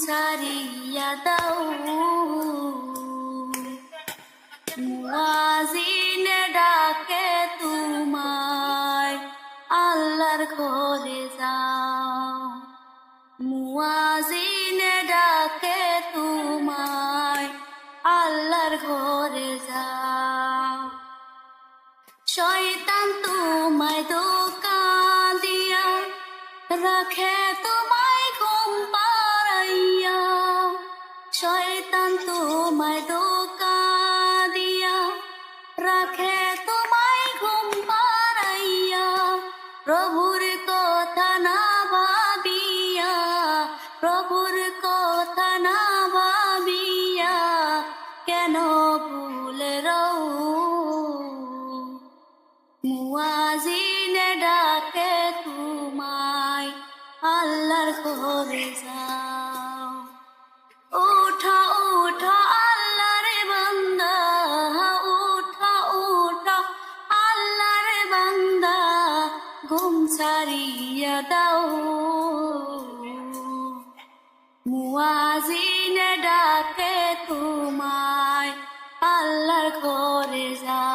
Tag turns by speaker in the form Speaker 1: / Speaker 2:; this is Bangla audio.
Speaker 1: ছাড়িয়া দাও মুয়াজিনে ডাকে তোমায় আল্লাহর ঘরে যাও মুয়াজিনে ডাকে তোমায় আল্লাহর ঘরে যাও শয়তান তোমায় ধোঁকা দিয়া রাখে তোমায় ঘুম পাড়াইয়া শয়তান তোমায় ধোঁকা দিয়া রাখে তোমায় ঘুম পাড়াইয়া প্রভুর কথা না ভাবিয়া প্রভুর কথা না ভাবিয়া কেন ভুলে রও মুয়াজিনে ডাকে তোমায় আল্লাহর ঘরে যাও ওঠা ওঠা আল্লাহর বান্দা ওঠা ওঠা আল্লাহর বান্দা ঘুম ছাড়িয়া দাও মুয়াজিনে ডাকে তোমায় আল্লাহর ঘরে যাও